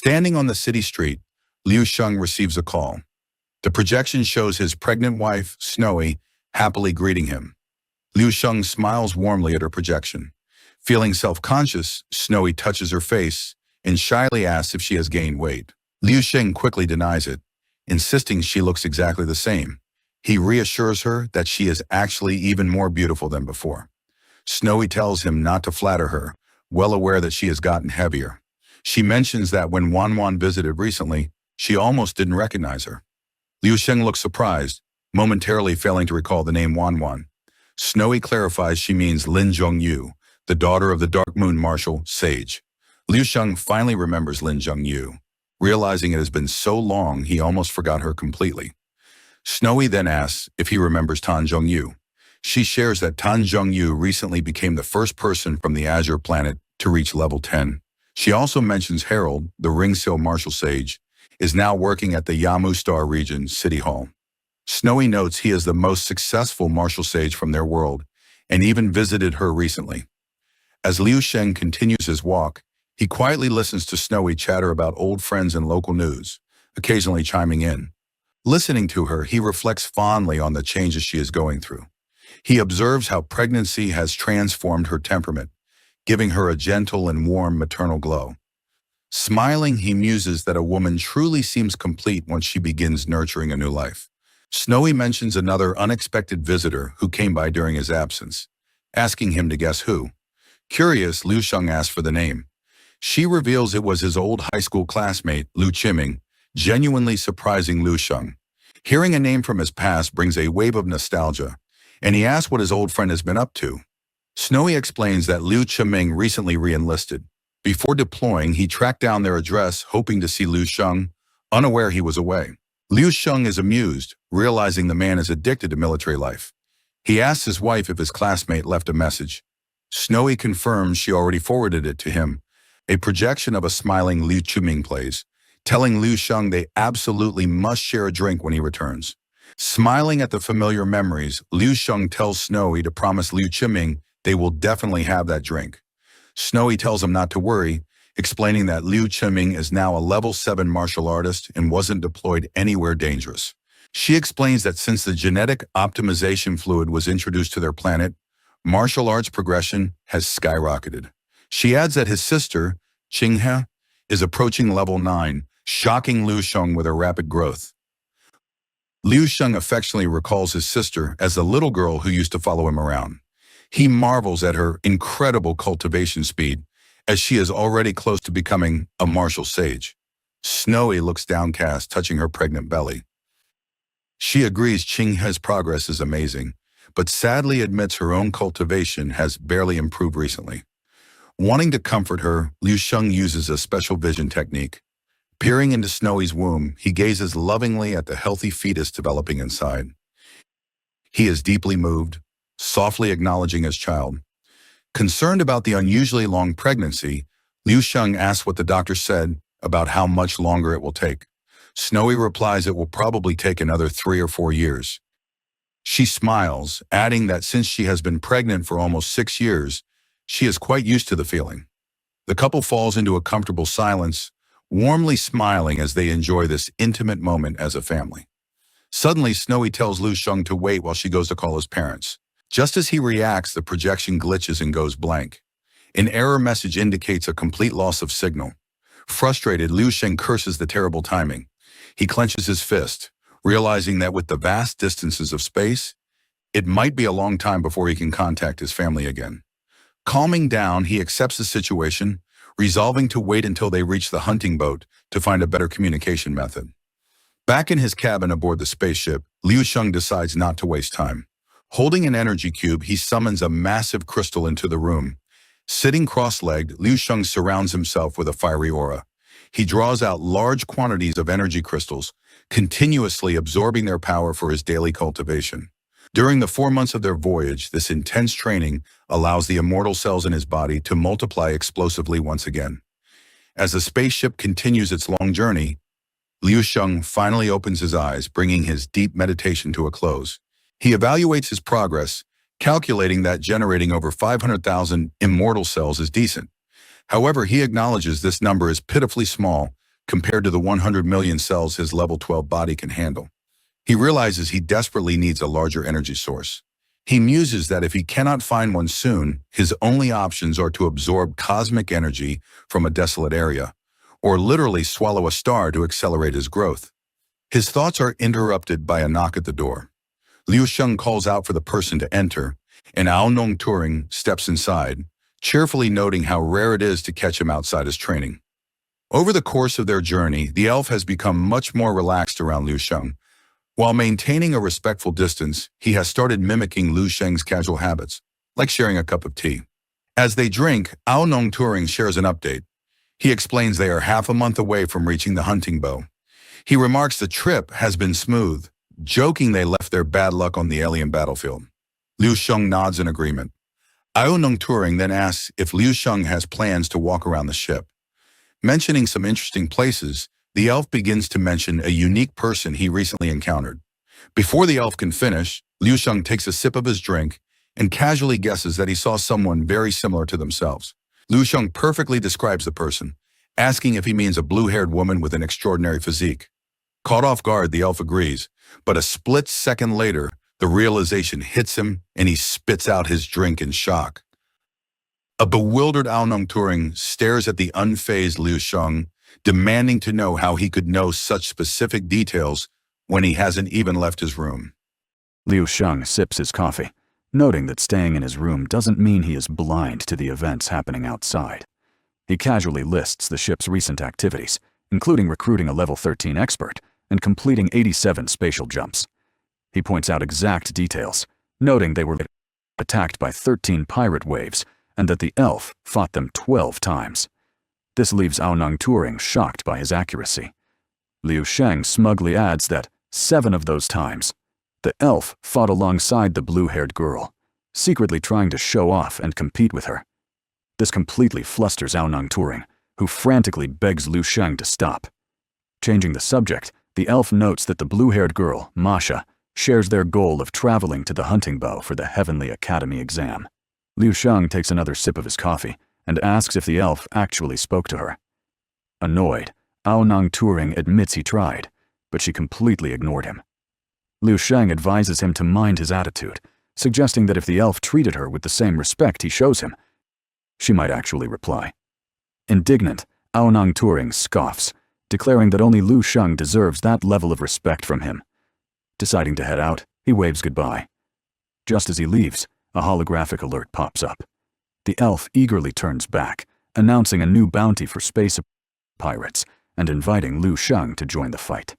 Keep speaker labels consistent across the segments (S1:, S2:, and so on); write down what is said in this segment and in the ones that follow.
S1: Standing on the city street, Liu Sheng receives a call. The projection shows his pregnant wife, Snowy, happily greeting him. Liu Sheng smiles warmly at her projection. Feeling self-conscious, Snowy touches her face and shyly asks if she has gained weight. Liu Sheng quickly denies it, insisting she looks exactly the same. He reassures her that she is actually even more beautiful than before. Snowy tells him not to flatter her, well aware that she has gotten heavier. She mentions that when Wanwan visited recently, she almost didn't recognize her. Liu Sheng looks surprised, momentarily failing to recall the name Wanwan. Snowy clarifies she means Lin Zhongyu, the daughter of the Dark Moon Marshal, Sage. Liu Sheng finally remembers Lin Zhongyu, realizing it has been so long he almost forgot her completely. Snowy then asks if he remembers Tan Zhongyu. She shares that Tan Zhongyu recently became the first person from the Azure planet to reach level 10. She also mentions Harold, the Ringsil Marshal Sage, is now working at the Yamu Star Region City Hall. Snowy notes he is the most successful Marshal Sage from their world, and even visited her recently. As Liu Sheng continues his walk, he quietly listens to Snowy chatter about old friends and local news, occasionally chiming in. Listening to her, he reflects fondly on the changes she is going through. He observes how pregnancy has transformed her temperament, giving her a gentle and warm maternal glow. Smiling, he muses that a woman truly seems complete once she begins nurturing a new life. Snowy mentions another unexpected visitor who came by during his absence, asking him to guess who. Curious, Liu Sheng asks for the name. She reveals it was his old high school classmate, Liu Qiming, genuinely surprising Liu Sheng. Hearing a name from his past brings a wave of nostalgia, and he asks what his old friend has been up to. Snowy explains that Liu Qiming recently re-enlisted. Before deploying, he tracked down their address, hoping to see Liu Sheng, unaware he was away. Liu Sheng is amused, realizing the man is addicted to military life. He asks his wife if his classmate left a message. Snowy confirms she already forwarded it to him. A projection of a smiling Liu Qiming plays, telling Liu Sheng they absolutely must share a drink when he returns. Smiling at the familiar memories, Liu Sheng tells Snowy to promise Liu Qiming they will definitely have that drink. Snowy tells him not to worry, explaining that Liu Qiming is now a level 7 martial artist and wasn't deployed anywhere dangerous. She explains that since the genetic optimization fluid was introduced to their planet, martial arts progression has skyrocketed. She adds that his sister, Qinghe, is approaching level 9, shocking Liu Sheng with her rapid growth. Liu Sheng affectionately recalls his sister as the little girl who used to follow him around. He marvels at her incredible cultivation speed, as she is already close to becoming a martial sage. Snowy looks downcast, touching her pregnant belly. She agrees Qinghe's progress is amazing, but sadly admits her own cultivation has barely improved recently. Wanting to comfort her, Liu Sheng uses a special vision technique. Peering into Snowy's womb, he gazes lovingly at the healthy fetus developing inside. He is deeply moved, softly acknowledging his child. Concerned about the unusually long pregnancy, Liu Sheng asks what the doctor said about how much longer it will take. Snowy replies it will probably take another 3 or 4 years. She smiles, adding that since she has been pregnant for almost 6 years, she is quite used to the feeling. The couple falls into a comfortable silence, warmly smiling as they enjoy this intimate moment as a family. Suddenly, Snowy tells Liu Sheng to wait while she goes to call his parents. Just as he reacts, the projection glitches and goes blank. An error message indicates a complete loss of signal. Frustrated, Liu Sheng curses the terrible timing. He clenches his fist, realizing that with the vast distances of space, it might be a long time before he can contact his family again. Calming down, he accepts the situation, resolving to wait until they reach the hunting boat to find a better communication method. Back in his cabin aboard the spaceship, Liu Sheng decides not to waste time. Holding an energy cube, he summons a massive crystal into the room. Sitting cross-legged, Liu Sheng surrounds himself with a fiery aura. He draws out large quantities of energy crystals, continuously absorbing their power for his daily cultivation. During the 4 months of their voyage, this intense training allows the immortal cells in his body to multiply explosively once again. As the spaceship continues its long journey, Liu Sheng finally opens his eyes, bringing his deep meditation to a close. He evaluates his progress, calculating that generating over 500,000 immortal cells is decent. However, he acknowledges this number is pitifully small compared to the 100 million cells his level 12 body can handle. He realizes he desperately needs a larger energy source. He muses that if he cannot find one soon, his only options are to absorb cosmic energy from a desolate area, or literally swallow a star to accelerate his growth. His thoughts are interrupted by a knock at the door. Liu Sheng calls out for the person to enter, and Ao Nong Turing steps inside, cheerfully noting how rare it is to catch him outside his training. Over the course of their journey, the elf has become much more relaxed around Liu Sheng. While maintaining a respectful distance, he has started mimicking Liu Sheng's casual habits, like sharing a cup of tea. As they drink, Ao Nong Turing shares an update. He explains they are half a month away from reaching the hunting bow. He remarks the trip has been smooth, joking they left their bad luck on the alien battlefield. Liu Sheng nods in agreement. Ao Nong Turing then asks if Liu Sheng has plans to walk around the ship. Mentioning some interesting places, the elf begins to mention a unique person he recently encountered. Before the elf can finish, Liu Sheng takes a sip of his drink and casually guesses that he saw someone very similar to themselves. Liu Sheng perfectly describes the person, asking if he means a blue-haired woman with an extraordinary physique. Caught off guard, the elf agrees, but a split second later, the realization hits him and he spits out his drink in shock. A bewildered Ao Nong Turing stares at the unfazed Liu Sheng, demanding to know how he could know such specific details when he hasn't even left his room.
S2: Liu Sheng sips his coffee, noting that staying in his room doesn't mean he is blind to the events happening outside. He casually lists the ship's recent activities, including recruiting a level 13 expert and completing 87 spatial jumps. He points out exact details, noting they were attacked by 13 pirate waves and that the elf fought them 12 times. This leaves Ao Nong Turing shocked by his accuracy. Liu Sheng smugly adds that 7 of those times, the elf fought alongside the blue-haired girl, secretly trying to show off and compete with her. This completely flusters Ao Nong Turing, who frantically begs Liu Sheng to stop. Changing the subject, the elf notes that the blue-haired girl, Masha, shares their goal of traveling to the hunting bow for the Heavenly Academy exam. Liu Sheng takes another sip of his coffee and asks if the elf actually spoke to her. Annoyed, Ao Nong Turing admits he tried, but she completely ignored him. Liu Sheng advises him to mind his attitude, suggesting that if the elf treated her with the same respect he shows him, she might actually reply. Indignant, Ao Nong Turing scoffs, declaring that only Liu Sheng deserves that level of respect from him. Deciding to head out, he waves goodbye. Just as he leaves, a holographic alert pops up. The elf eagerly turns back, announcing a new bounty for space pirates and inviting Liu Sheng to join the fight.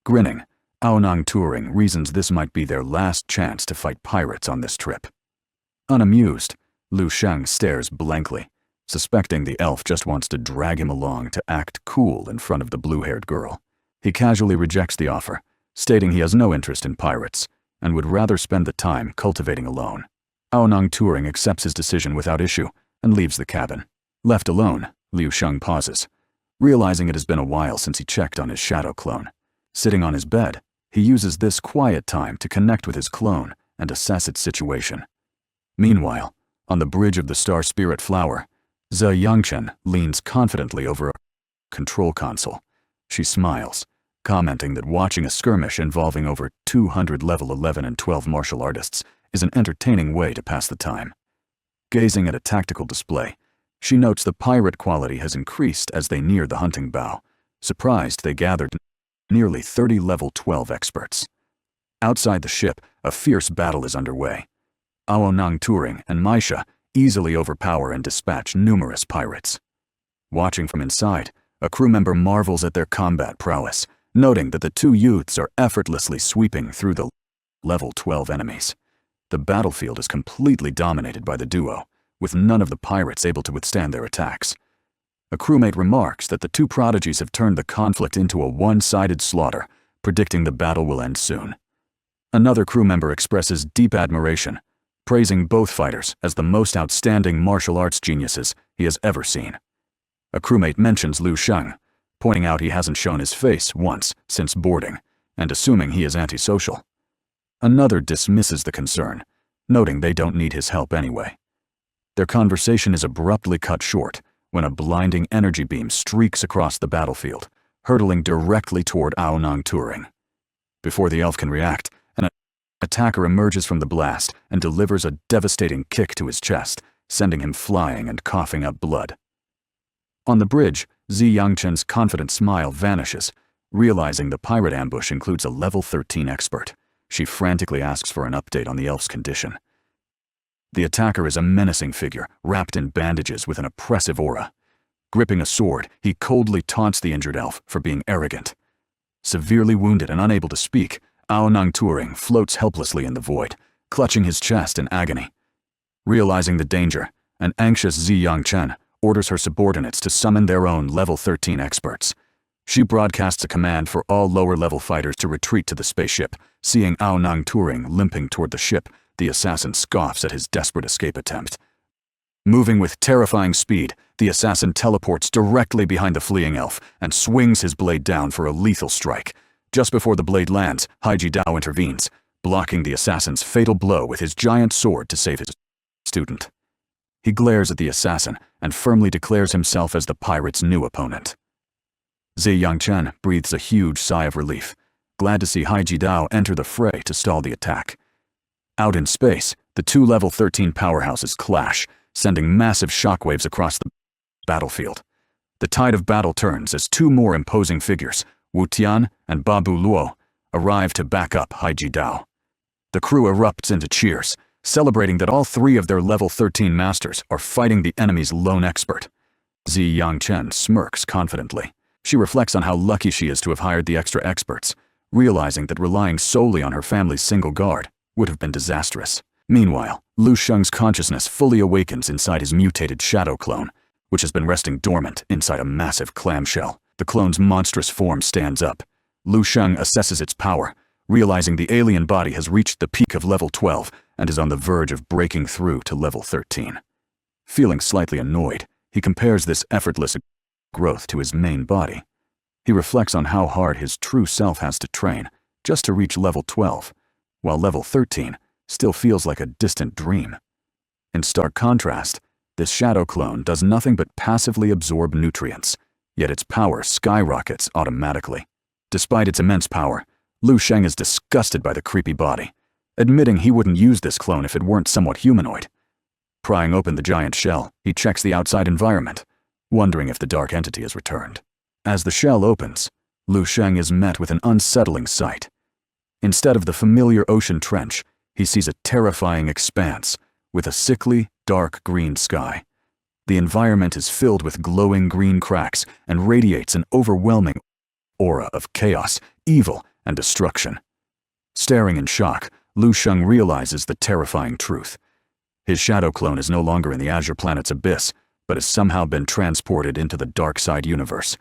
S2: Grinning, Ao Nong Turing reasons this might be their last chance to fight pirates on this trip. Unamused, Liu Sheng stares blankly, suspecting the elf just wants to drag him along to act cool in front of the blue-haired girl. He casually rejects the offer, stating he has no interest in pirates and would rather spend the time cultivating alone. Ao Nong Turing accepts his decision without issue and leaves the cabin. Left alone, Liu Sheng pauses, realizing it has been a while since he checked on his shadow clone. Sitting on his bed, he uses this quiet time to connect with his clone and assess its situation. Meanwhile, on the bridge of the Star Spirit Flower, Zhe Yangchen leans confidently over a control console. She smiles, commenting that watching a skirmish involving over 200 level 11 and 12 martial artists is an entertaining way to pass the time. Gazing at a tactical display, she notes the pirate quality has increased as they near the hunting bow. Surprised, they gathered nearly 30 level 12 experts. Outside the ship, a fierce battle is underway. Ao Nong Turing and Masha easily overpower and dispatch numerous pirates. Watching from inside, a crew member marvels at their combat prowess, noting that the two youths are effortlessly sweeping through the level 12 enemies. The battlefield is completely dominated by the duo, with none of the pirates able to withstand their attacks. A crewmate remarks that the two prodigies have turned the conflict into a one-sided slaughter, predicting the battle will end soon. Another crew member expresses deep admiration, praising both fighters as the most outstanding martial arts geniuses he has ever seen. A crewmate mentions Liu Sheng, pointing out he hasn't shown his face once since boarding, and assuming he is antisocial. Another dismisses the concern, noting they don't need his help anyway. Their conversation is abruptly cut short when a blinding energy beam streaks across the battlefield, hurtling directly toward Aonang Turing. Before the elf can react, an attacker emerges from the blast and delivers a devastating kick to his chest, sending him flying and coughing up blood. On the bridge, Zi Yangchen's confident smile vanishes. Realizing the pirate ambush includes a level 13 expert, she frantically asks for an update on the elf's condition. The attacker is a menacing figure, wrapped in bandages with an oppressive aura. Gripping a sword, he coldly taunts the injured elf for being arrogant. Severely wounded and unable to speak, Aonang Turing floats helplessly in the void, clutching his chest in agony. Realizing the danger, an anxious Zi Yangchen orders her subordinates to summon their own level 13 experts. She broadcasts a command for all lower-level fighters to retreat to the spaceship. Seeing Aonang Turing limping toward the ship, the assassin scoffs at his desperate escape attempt. Moving with terrifying speed, the assassin teleports directly behind the fleeing elf and swings his blade down for a lethal strike. Just before the blade lands, Haiji Dao intervenes, blocking the assassin's fatal blow with his giant sword to save his student. He glares at the assassin and firmly declares himself as the pirate's new opponent. Zi Yangchen breathes a huge sigh of relief, glad to see Haiji Dao enter the fray to stall the attack. Out in space, the two level 13 powerhouses clash, sending massive shockwaves across the battlefield. The tide of battle turns as two more imposing figures, Wu Tian and Babu Luo, arrive to back up Haiji Dao. The crew erupts into cheers, celebrating that all three of their level 13 masters are fighting the enemy's lone expert. Zi Yangchen smirks confidently. She reflects on how lucky she is to have hired the extra experts, realizing that relying solely on her family's single guard would have been disastrous. Meanwhile, Lu Sheng's consciousness fully awakens inside his mutated shadow clone, which has been resting dormant inside a massive clamshell. The clone's monstrous form stands up. Lu Sheng assesses its power, realizing the alien body has reached the peak of level 12 and is on the verge of breaking through to level 13. Feeling slightly annoyed, he compares this effortless growth to his main body. He reflects on how hard his true self has to train just to reach level 12, while level 13 still feels like a distant dream. In stark contrast, this shadow clone does nothing but passively absorb nutrients, yet its power skyrockets automatically. Despite its immense power, Lu Sheng is disgusted by the creepy body, admitting he wouldn't use this clone if it weren't somewhat humanoid. Prying open the giant shell, he checks the outside environment, wondering if the dark entity has returned. As the shell opens, Lu Sheng is met with an unsettling sight. Instead of the familiar ocean trench, he sees a terrifying expanse with a sickly, dark green sky. The environment is filled with glowing green cracks and radiates an overwhelming aura of chaos, evil, and destruction. Staring in shock, Lu Sheng realizes the terrifying truth. His shadow clone is no longer in the Azure Planet's abyss, but has somehow been transported into the dark side universe,